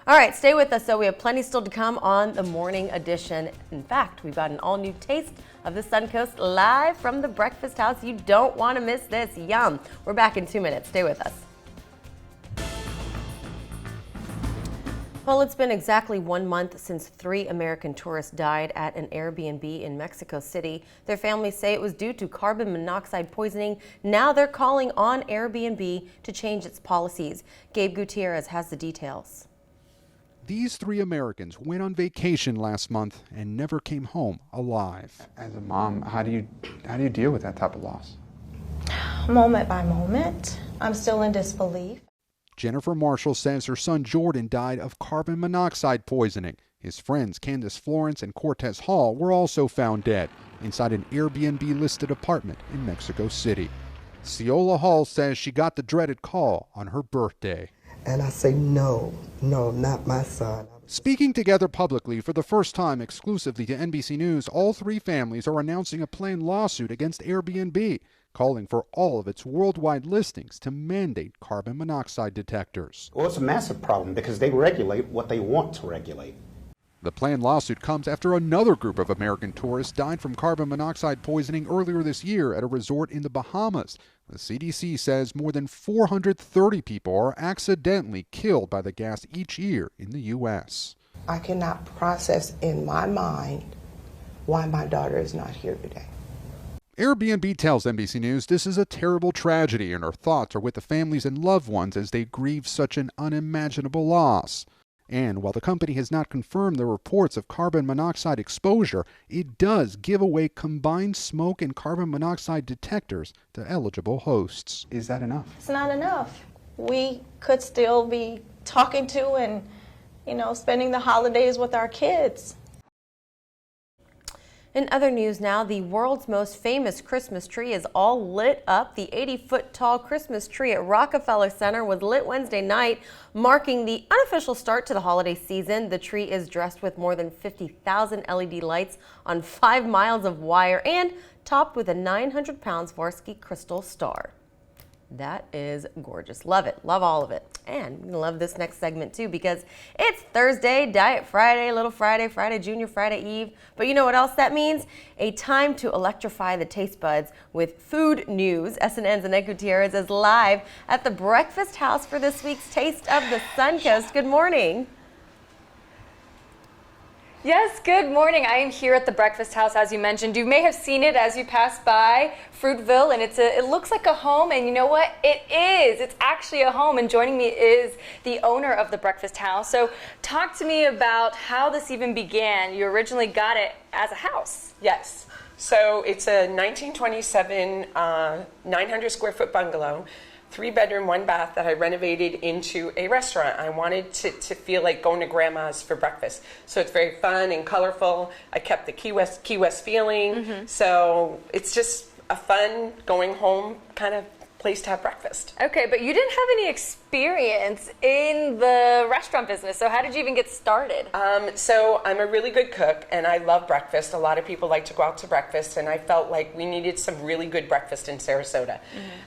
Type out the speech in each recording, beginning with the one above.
All right, stay with us, though. We have plenty still to come on the morning edition. In fact, we've got an all-new taste of the Suncoast live from the breakfast house. You don't want to miss this. Yum. We're back in 2 minutes. Stay with us. Well, it's been exactly 1 month since 3 American tourists died at an Airbnb in Mexico City. Their families say it was due to carbon monoxide poisoning. Now they're calling on Airbnb to change its policies. Gabe Gutierrez has the details. These 3 Americans went on vacation last month and never came home alive. As a mom, how do you deal with that type of loss? Moment by moment. I'm still in disbelief. Jennifer Marshall says her son Jordan died of carbon monoxide poisoning. His friends Candace Florence and Cortez Hall were also found dead inside an Airbnb-listed apartment in Mexico City. Ciola Hall says she got the dreaded call on her birthday. And I say, no, not my son. Speaking together publicly for the first time exclusively to NBC News, all 3 families are announcing a planned lawsuit against Airbnb, calling for all of its worldwide listings to mandate carbon monoxide detectors. Well, it's a massive problem because they regulate what they want to regulate. The planned lawsuit comes after another group of American tourists died from carbon monoxide poisoning earlier this year at a resort in the Bahamas. The CDC says more than 430 people are accidentally killed by the gas each year in the U.S. I cannot process in my mind why my daughter is not here today. Airbnb tells NBC News this is a terrible tragedy and her thoughts are with the families and loved ones as they grieve such an unimaginable loss. And while the company has not confirmed the reports of carbon monoxide exposure, it does give away combined smoke and carbon monoxide detectors to eligible hosts. Is that enough? It's not enough. We could still be talking to and, spending the holidays with our kids. In other news now, the world's most famous Christmas tree is all lit up. The 80-foot tall Christmas tree at Rockefeller Center was lit Wednesday night, marking the unofficial start to the holiday season. The tree is dressed with more than 50,000 LED lights on 5 miles of wire and topped with a 900-pound Swarovski crystal star. That is gorgeous. Love it. Love all of it. And we love this next segment too because it's Thursday, Diet Friday, Little Friday, Friday Junior, Friday Eve. But you know what else that means? A time to electrify the taste buds with food news. SNN's Annette Gutierrez is live at the breakfast house for this week's Taste of the Suncoast. Good morning. Yes, good morning. I am here at the breakfast house, as you mentioned. You may have seen it as you pass by Fruitville, and it looks like a home, and you know what? It is. It's actually a home, and joining me is the owner of the breakfast house. So talk to me about how this even began. You originally got it as a house. Yes. So it's a 1927 900 square foot bungalow. 3-bedroom, 1-bath that I renovated into a restaurant. I wanted to feel like going to grandma's for breakfast. So it's very fun and colorful. I kept the Key West feeling. So it's just a fun going home kind of place to have breakfast. Okay, but you didn't have any experience in the restaurant business, so how did you even get started? So I'm a really good cook, and I love breakfast. A lot of people like to go out to breakfast, and I felt like we needed some really good breakfast in Sarasota.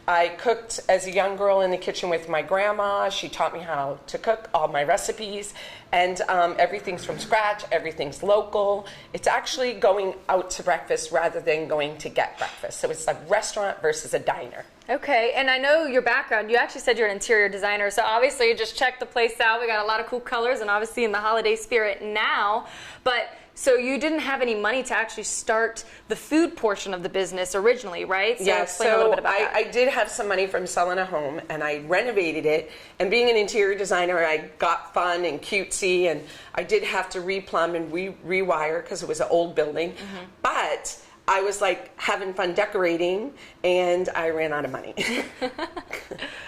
I cooked as a young girl in the kitchen with my grandma. She taught me how to cook, all my recipes, and everything's from scratch, everything's local. It's actually going out to breakfast rather than going to get breakfast. So it's a restaurant versus a diner. Okay, and I know your background. You actually said you're an interior designer, so obviously you just checked the place out. We got a lot of cool colors and obviously in the holiday spirit now. But so you didn't have any money to actually start the food portion of the business originally, right? So yeah, explain a little bit about that. I did have some money from selling a home, and I renovated it. And being an interior designer, I got fun and cutesy, and I did have to replumb and rewire because it was an old building. But I was like having fun decorating, and I ran out of money.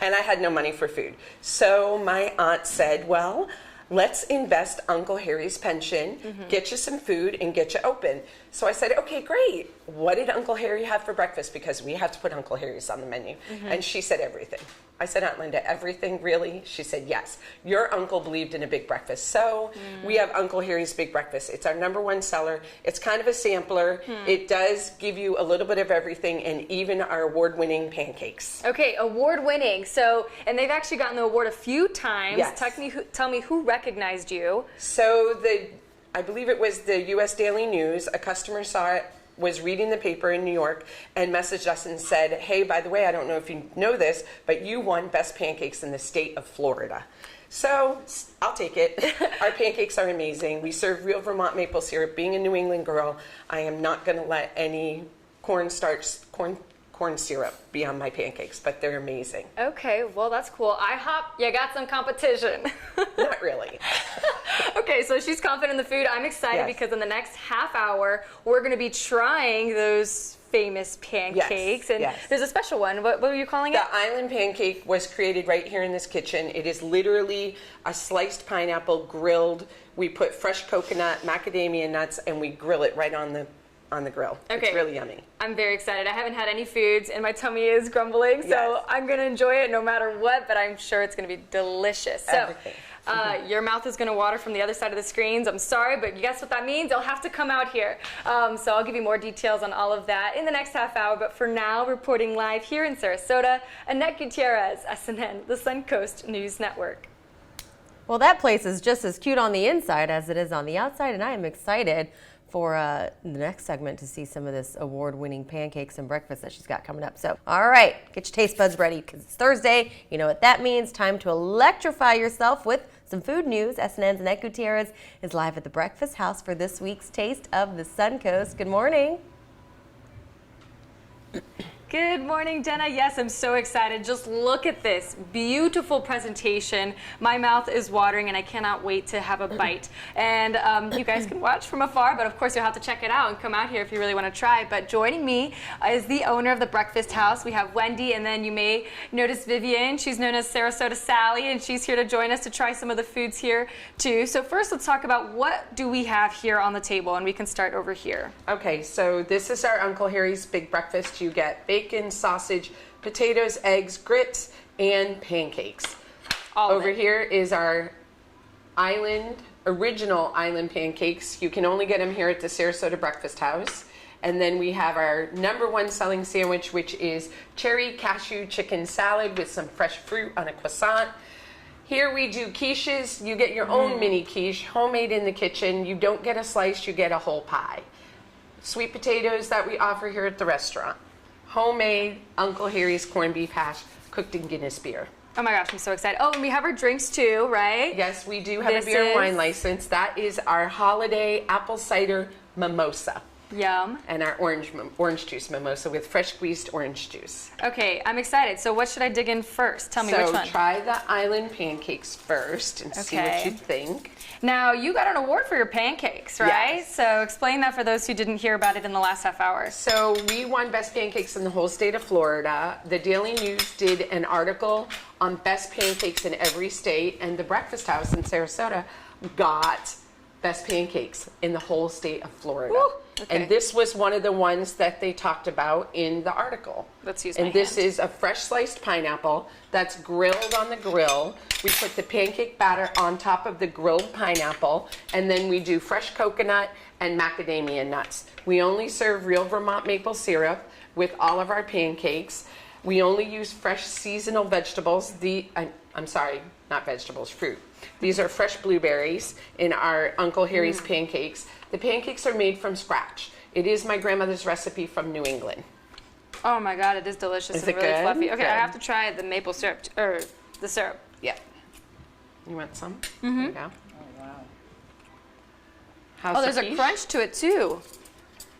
And I had no money for food. So my aunt said, well, let's invest Uncle Harry's pension, get you some food, and get you open. So I said, okay, great. What did Uncle Harry have for breakfast? Because we have to put Uncle Harry's on the menu. And she said everything. I said, Aunt Linda, everything, really? She said, yes. Your uncle believed in a big breakfast. So we have Uncle Harry's Big Breakfast. It's our #1 seller. It's kind of a sampler. It does give you a little bit of everything, and even our award-winning pancakes. Okay, award-winning. So, and they've actually gotten the award a few times. Yes. Tell me who recognized you. So I believe it was the U.S. Daily News. A customer saw it, was reading the paper in New York, and messaged us and said, hey, by the way, I don't know if you know this, but you won Best Pancakes in the state of Florida. So I'll take it. Our pancakes are amazing. We serve real Vermont maple syrup. Being a New England girl, I am not going to let any corn syrup be on my pancakes, but they're amazing. Okay, well, that's cool. IHOP, you got some competition. Not really. Okay, so she's confident in the food. I'm excited Yes. because in the next half hour, we're going to be trying those famous pancakes. Yes, And yes. there's a special one. What were you calling it? The island pancake was created right here in this kitchen. It is literally a sliced pineapple grilled. We put fresh coconut, macadamia nuts, and we grill it right on the grill. Okay. It's really yummy. I'm very excited. I haven't had any foods and my tummy is grumbling, so Yes. I'm going to enjoy it no matter what, but I'm sure it's going to be delicious. So, Everything. your mouth is going to water from the other side of the screens. I'm sorry, but you guess what that means? You'll have to come out here. So I'll give you more details on all of that in the next half hour, but for now, reporting live here in Sarasota, Annette Gutierrez, SNN, the Suncoast News Network. Well, that place is just as cute on the inside as it is on the outside, and I am excited for the next segment to see some of this award-winning pancakes and breakfast that she's got coming up. So, all right, get your taste buds ready because it's Thursday. You know what that means. Time to electrify yourself with some food news. SNN's Annette Gutierrez is live at the Breakfast House for this week's Taste of the Suncoast. Good morning. Good morning, Jenna. Yes, I'm so excited. Just look at this beautiful presentation. My mouth is watering and I cannot wait to have a bite. And you guys can watch from afar, but of course you'll have to check it out and come out here if you really want to try. But joining me is the owner of the Breakfast House. We have Wendy, and then you may notice Vivian. She's known as Sarasota Sally, and she's here to join us to try some of the foods here too. So first, let's talk about what do we have here on the table, and we can start over here. Okay, so this is our Uncle Harry's Big Breakfast. You get bacon, sausage, potatoes, eggs, grits, and pancakes. All of Over it. here is our original island pancakes. You can only get them here at the Sarasota Breakfast House. And then we have our #1 selling sandwich, which is cherry cashew chicken salad with some fresh fruit on a croissant. Here we do quiches. You get your own mini quiche, homemade in the kitchen. You don't get a slice, you get a whole pie. Sweet potatoes that we offer here at the restaurant. Homemade Uncle Harry's corned beef hash cooked in Guinness beer. Oh my gosh, I'm so excited. Oh, and we have our drinks too, right? Yes, we do have This a beer and is- wine license. That is our holiday apple cider mimosa Yum. and our orange juice mimosa with fresh squeezed orange juice. Okay, I'm excited. So what should I dig in first? Tell me So which one. try the island pancakes first and see what Okay. you think. Now, you got an award for your pancakes, right? Yes. So explain that for those who didn't hear about it in the last half hour. So we won best pancakes in the whole state of Florida. The Daily News did an article on best pancakes in every state, and the Breakfast House in Sarasota got best pancakes in the whole state of Florida. Woo, okay. And this was one of the ones that they talked about in the article. Let's use And my this hand. is a fresh sliced pineapple that's grilled on the grill. We put the pancake batter on top of the grilled pineapple, and then we do fresh coconut and macadamia nuts. We only serve real Vermont maple syrup with all of our pancakes. We only use fresh seasonal vegetables. I'm sorry, not vegetables, fruit. These are fresh blueberries in our Uncle Harry's pancakes. The pancakes are made from scratch. It is my grandmother's recipe from New England. Oh my God, it is delicious Is and it really good? fluffy. Okay, I Good. have to try the maple syrup, or the syrup. Yeah. You want some? There you go. Oh, wow. How's Oh, there's the a quiche? crunch to it too.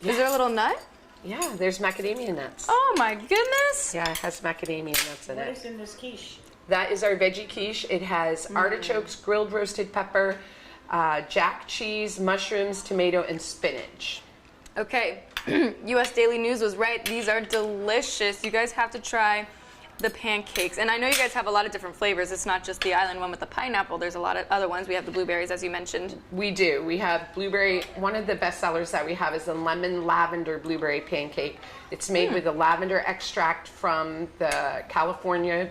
Is there a little nut? Yeah, there's macadamia nuts. Oh my goodness. Yeah, it has macadamia nuts in it. What is in this quiche? That is our veggie quiche. It has artichokes, grilled roasted pepper, jack cheese, mushrooms, tomato, and spinach. Okay, U.S. Daily News was right. These are delicious. You guys have to try the pancakes. And I know you guys have a lot of different flavors. It's not just the island one with the pineapple. There's a lot of other ones. We have the blueberries, as you mentioned. We do. We have blueberry. One of the best sellers that we have is the lemon lavender blueberry pancake. It's made with the lavender extract from the California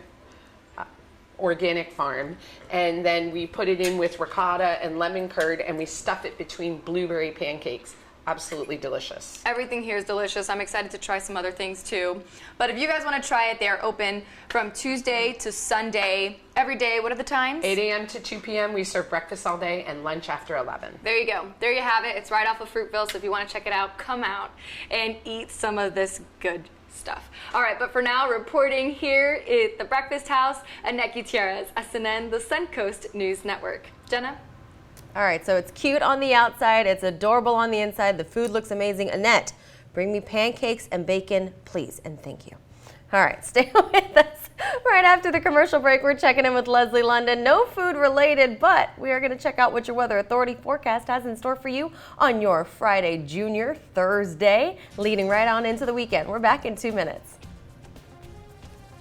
organic farm, and then we put it in with ricotta and lemon curd, and we stuff it between blueberry pancakes. Absolutely delicious. Everything here is delicious. I'm excited to try some other things too. But if you guys want to try it, they are open from Tuesday to Sunday, every day. What are the times? 8 a.m. to 2 p.m. We serve breakfast all day and lunch after 11. There you go. There you have it. It's right off of Fruitville, so if you want to check it out, come out and eat some of this good stuff. All right, but for now, reporting here at the Breakfast House, Annette Gutierrez, SNN, the Suncoast News Network. Jenna? All right, so it's cute on the outside, it's adorable on the inside, the food looks amazing. Annette, bring me pancakes and bacon, please, and thank you. All right, stay with us. Right after the commercial break, we're checking in with Leslie London. No food related, but we are going to check out what your Weather Authority forecast has in store for you on your Friday, Junior Thursday, leading right on into the weekend. We're back in 2 minutes.